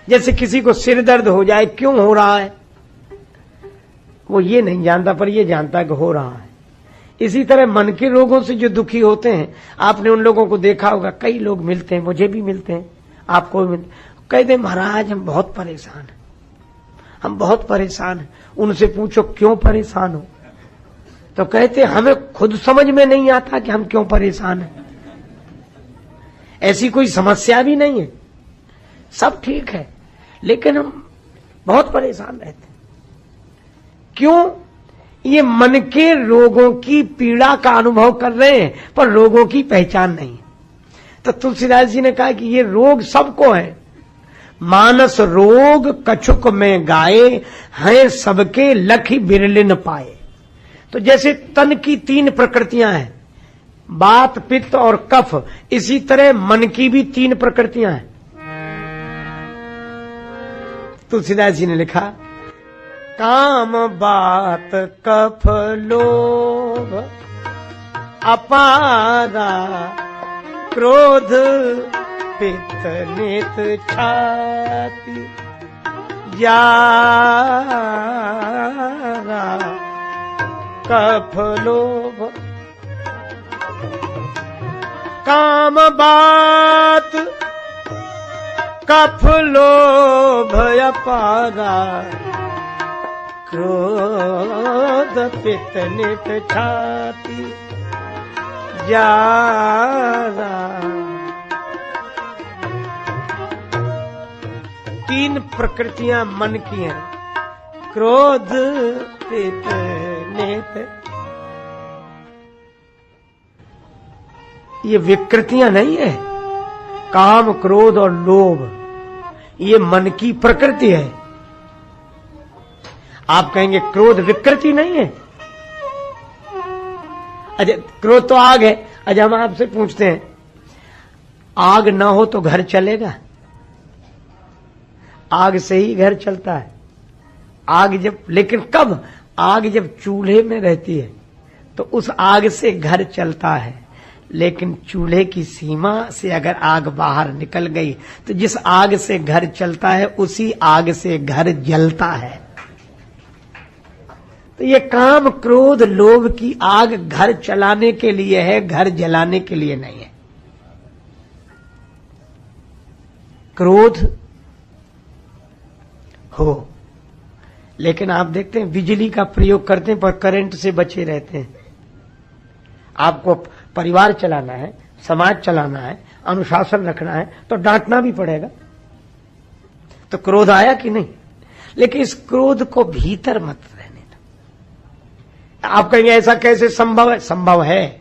जैसे किसी को सिर दर्द हो जाए, क्यों हो रहा है वो ये नहीं जानता, पर ये जानता है कि हो रहा है। इसी तरह मन के रोगों से जो दुखी होते हैं, आपने उन लोगों को देखा होगा, कई लोग मिलते हैं, मुझे भी मिलते हैं, आपको भी मिलते, कहते हैं महाराज हम बहुत परेशान हैं, हम बहुत परेशान हैं। उनसे पूछो क्यों परेशान हो, तो कहते हमें खुद समझ में नहीं आता कि हम क्यों परेशान हैं। ऐसी कोई समस्या भी नहीं है, सब ठीक है, लेकिन हम बहुत परेशान रहते हैं। क्यों? ये मन के रोगों की पीड़ा का अनुभव कर रहे हैं, पर रोगों की पहचान नहीं। तो तुलसीदास जी ने कहा कि ये रोग सबको है, मानस रोग कछुक में गाए, हैं सबके लखी बिरले न पाए। तो जैसे तन की 3 प्रकृतियां हैं, बात, पित्त और कफ, इसी तरह मन की भी 3 प्रकृतियां हैं। तुलसीदास जी ने लिखा, काम बात कफ लोभ अपारा, क्रोध पित्त नेत छाती, जारा कफ लोभ। काम बात कफ लोभ अपारा, क्रोध पित्त नित छाती, जारा। 3 प्रकृतियां मन की हैं, क्रोध पित्त नित। ये विकृतियां नहीं है, काम क्रोध और लोभ, ये मन की प्रकृति है। आप कहेंगे क्रोध विकृति नहीं है, अच्छा क्रोध तो आग है। अच्छा हम आपसे पूछते हैं, आग ना हो तो घर चलेगा? आग से ही घर चलता है। आग जब, लेकिन कब? आग जब चूल्हे में रहती है तो उस आग से घर चलता है, लेकिन चूल्हे की सीमा से अगर आग बाहर निकल गई तो जिस आग से घर चलता है उसी आग से घर जलता है। तो ये काम क्रोध लोभ की आग घर चलाने के लिए है, घर जलाने के लिए नहीं है। क्रोध हो, लेकिन आप देखते हैं बिजली का प्रयोग करते हैं पर करंट से बचे रहते हैं। आपको परिवार चलाना है, समाज चलाना है, अनुशासन रखना है तो डांटना भी पड़ेगा। तो क्रोध आया कि नहीं? लेकिन इस क्रोध को भीतर मत रहने दो। आप कहेंगे ऐसा कैसे संभव है? संभव है।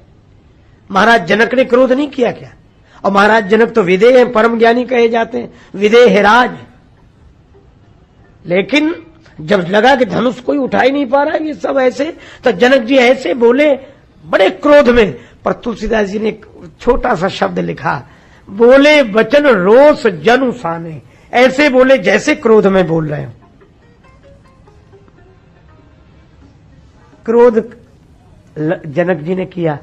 महाराज जनक ने क्रोध नहीं किया क्या? और महाराज जनक तो विदेह हैं, परम ज्ञानी कहे जाते हैं, विदेह राज। लेकिन जब लगा कि धनुष कोई उठा ही नहीं पा रहा ये सब ऐसे, तो जनक जी ऐसे बोले बड़े क्रोध में। पर तुलसीदास जी ने एक छोटा सा शब्द लिखा, बोले वचन रोष जन उसाने, ऐसे बोले जैसे क्रोध में बोल रहे हो। क्रोध जनक जी ने किया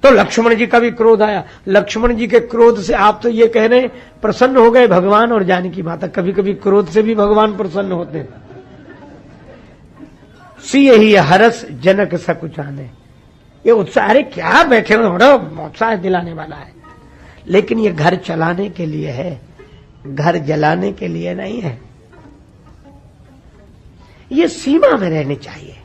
तो लक्ष्मण जी का भी क्रोध आया। लक्ष्मण जी के क्रोध से आप तो ये कह रहे हैं प्रसन्न हो गए भगवान, और जानकी माता। कभी कभी क्रोध से भी भगवान प्रसन्न होते हैं। सी ही हरस जनक सकुचाने, ये उत्साह, अरे क्या बैठे हो, उत्साह दिलाने वाला है। लेकिन ये घर चलाने के लिए है, घर जलाने के लिए नहीं है। ये सीमा में रहनी चाहिए।